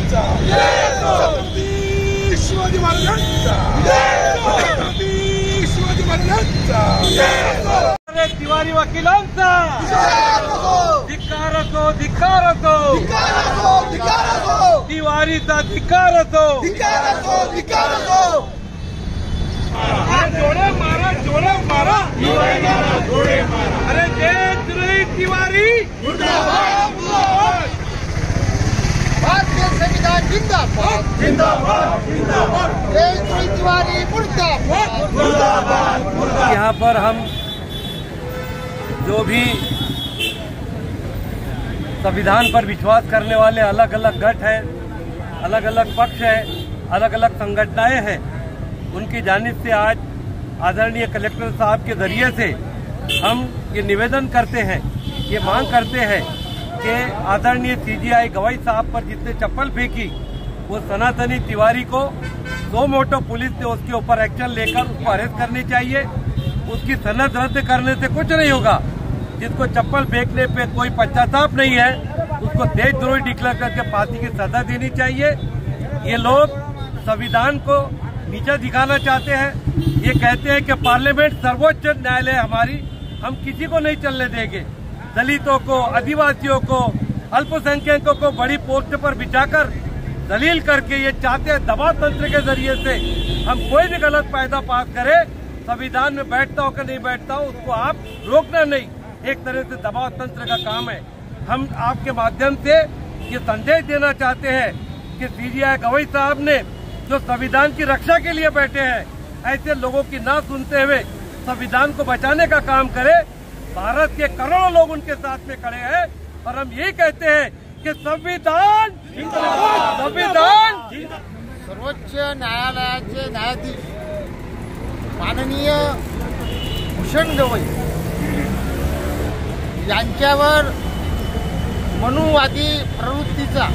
महाराजांचा छत्रपती शिवाजी महाराजांचा छत्रपती शिवाजी महाराजांचा तिवारी वकिलांचा धिक्कार असो धिक्कार असो तिवारीचा धिक्कार असो जोड़े मारा अरे देशद्रोही तिवारी भारतीय संविधान जिंदाबाद देशद्रोही तिवारी मुर्दाबाद। यहाँ पर हम जो भी संविधान पर विश्वास करने वाले अलग अलग गठ हैं, अलग अलग पक्ष हैं, अलग अलग संगठनाएं हैं, उनकी जानिब से आज आदरणीय कलेक्टर साहब के जरिए से हम ये निवेदन करते हैं, ये मांग करते हैं कि आदरणीय सीजीआई गवाई साहब पर जिसने चप्पल फेंकी वो सनातनी तिवारी को सो मोटो पुलिस ने उसके ऊपर एक्शन लेकर उसको अरेस्ट करनी चाहिए। उसकी सनद रद्द करने से कुछ नहीं होगा। जिसको चप्पल फेंकने पे कोई पश्चाताप नहीं है उसको देशद्रोही डिक्लेयर करके फांसी की सजा देनी चाहिए। ये लोग संविधान को नीचा दिखाना चाहते हैं। ये कहते हैं कि पार्लियामेंट सर्वोच्च न्यायालय हमारी, हम किसी को नहीं चलने देंगे। दलितों को, आदिवासियों को, अल्पसंख्यकों को बड़ी पोस्ट पर बिठाकर दलील करके ये चाहते हैं दबाव तंत्र के जरिए से हम कोई भी गलत कायदा पास करे, संविधान में बैठता हो कि नहीं बैठता हो उसको आप रोकना नहीं, एक तरह से दबाव तंत्र का काम है। हम आपके माध्यम से ये संदेश देना चाहते हैं कि सीजीआई गवाई साहब ने जो संविधान की रक्षा के लिए बैठे हैं, ऐसे लोगों की ना सुनते हुए संविधान को बचाने का काम करे। भारत के करोड़ों लोग उनके साथ में खड़े हैं और हम यही कहते हैं कि संविधान सर्वोच्च न्यायालयाचे न्यायाधीश माननीय भूषण गवई यांच्यावर मनुवादी प्रवृत्तीचा,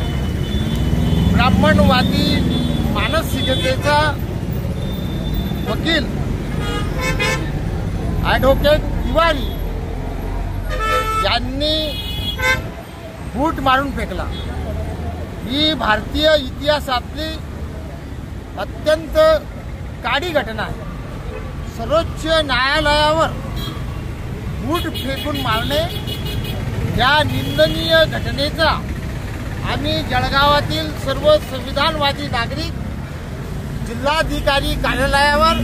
ब्राह्मणवादी मानसिकतेचा वकील ॲडव्होकेट तिवारी यांनी बूट मारून फेकला। ही भारतीय इतिहासातली अत्यंत काडी घटना आहे। सर्वोच्च न्यायालयावर बूट फेकून मारणे या निंदनीय घटनेचा आम्ही जळगावातील सर्व संविधानवादी नागरिक जिल्हाधिकारी कार्यालयावर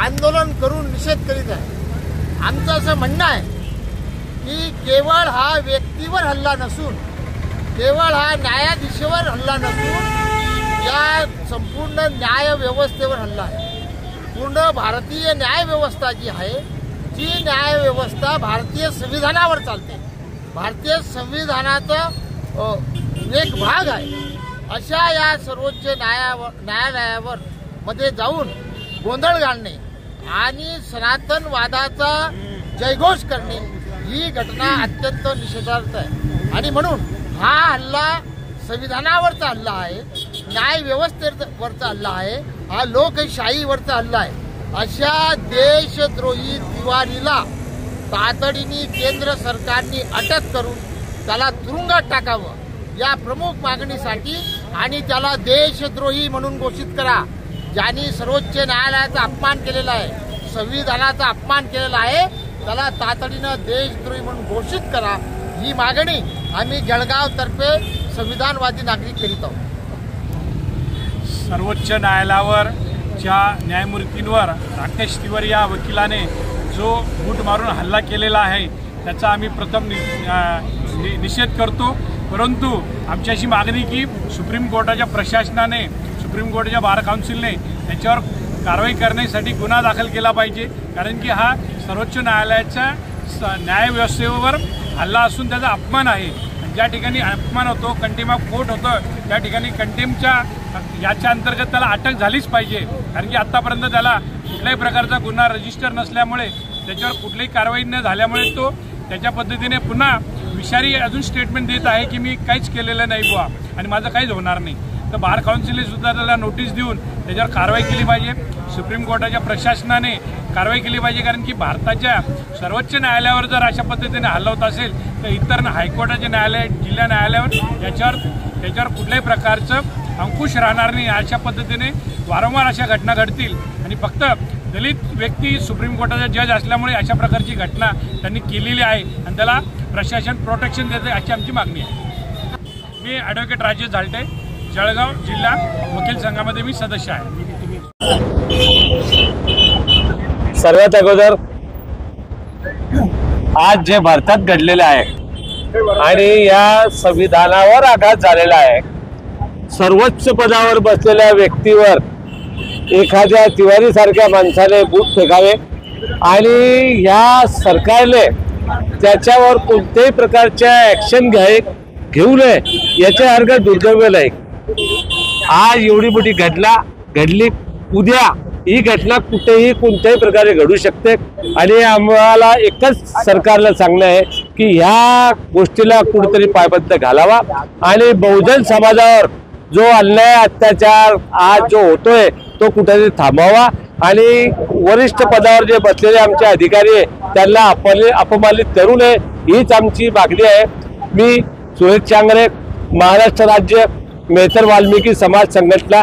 आंदोलन करून निषेध करीत आहे। आमचं असं म्हणणं आहे की केवळ हा व्यक्तीवर हल्ला नसून, केवळ हा न्यायाधीशावर हल्ला नसून या संपूर्ण न्याय व्यवस्थेवर हल्ला आहे। पूर्ण भारतीय न्याय व्यवस्था जी आहे, जी न्याय व्यवस्था भारतीय संविधानावर चालते, भारतीय संविधानाचा एक भाग आहे, अशा या सर्वोच्च न्यायालयावर मध्ये जाऊन गोंधळ घालणे आणि सनातनवादाचा जयघोष करणे ही घटना अत्यंत निषेधार्थ आहे। आणि म्हणून हा हल्ला संविधानावरचा हल्ला आहे, न्याय व्यवस्थेवरचा हल्ला आहे, हा लोकशाहीवरचा हल्ला आहे। अशा देशद्रोही तिवारीला तातडीने केंद्र सरकारने अटक करून त्याला तुरुंगात टाकावं या प्रमुख मागणीसाठी आणि त्याला देशद्रोही म्हणून घोषित करा। ज्यांनी सर्वोच्च न्यायालयाचा अपमान केलेला आहे, संविधानाचा अपमान केलेला आहे, त्याला तातडीनं देशद्रोही म्हणून घोषित करा, ही मागणी आम्ही जळगाव तर्फे संविधानवादी नागरिक करीत आहोत। सर्वोच्च न्यायालयावर ज्या न्यायमूर्तींवर राकेश तिवारी या वकिलाने जो बूट मारून हल्ला केलेला आहे त्याचा आम्ही प्रथम निषेध करतो। परंतु आमची अशी मागणी की सुप्रीम कोर्टाच्या प्रशासनाने, सुप्रीम कोर्टाच्या बार काउन्सिलने याच्यावर कारवाई करण्यासाठी गुन्हा दाखल केला पाहिजे। कारण की हा सर्वोच्च न्यायालयाच्या न्यायव्यवस्थेवर हल्ला असून त्याचा अपमान आहे। ज्या ठिकाणी अपमान होतो, कंटेम ऑफ कोर्ट होतं, त्या ठिकाणी कंटेमच्या याच्या अंतर्गत त्याला अटक झालीच पाहिजे। कारण की आतापर्यंत त्याला कुठल्याही प्रकारचा गुन्हा रजिस्टर नसल्यामुळे, त्याच्यावर कुठलीही कारवाई न झाल्यामुळे तो त्याच्या पद्धतीने पुन्हा विषारी अजून स्टेटमेंट देत आहे की मी काहीच केलेलं नाही बुवा आणि माझं काहीच होणार नाही। तर बार काउन्सिलने सुद्धा त्याला नोटीस देऊन त्याच्यावर कारवाई केली पाहिजे। सुप्रीम कोर्टाच्या प्रशासनाने कारवाई केली पाहिजे। कारण की भारताच्या सर्वोच्च न्यायालयावर जर अशा पद्धतीने हल्ला होत असेल तर इतर हायकोर्टाचे न्यायालय, जिल्हा न्यायालयावर याच्यावर त्याच्यावर कुठल्याही प्रकारचं अंकुश राहणार नाही. अशा पद्धतीने वारंवार अशा घटना घडतील आणि फक्त दलित व्यक्ती सुप्रीम कोर्टाचा जज असल्यामुळे अशा प्रकारची घटना त्यांनी केलेली आहे आणि त्याला प्रशासन प्रोटेक्शन देते अशी आमची मागणी आहे. मी ॲडव्होकेट राजेश झालटे, जळगाव जिल्हा वकील संघामध्ये मी सदस्य आहे. सर्वात अगोदर आज जे भारतात घडलेले आहे आणि या संविधानावर आघात झालेला आहे, सर्वोच्च पदावर बसलेल्या व्यक्तीवर एखाद्या तिवारी सारख्या माणसाने बूट फेकावे आणि या सरकारने त्याच्यावर कोणत्याही प्रकारच्या ऍक्शन घेऊ नये याच्यासारखं दुर्दैव नाही. आज एवढी मोठी घटना घडली, उद्या ही घटना कुठेही कोणत्याही प्रकारे घडू शकते आणि आम्हाला एकच सरकारला सांगणं आहे की ह्या गोष्टीला कुठेतरी पायबंद घालावा आणि बहुजन समाजावर जो अन्याय अत्याचार आज जो होतोय तो कुठेतरी थांबावा आणि वरिष्ठ पदावर जे बसलेले आमचे अधिकारी आहे त्यांना अपमानित करू नये हीच आमची मागणी आहे. मी सुरेश चांगरे, महाराष्ट्र राज्य मेहतर वाल्मिकी समाज संघटना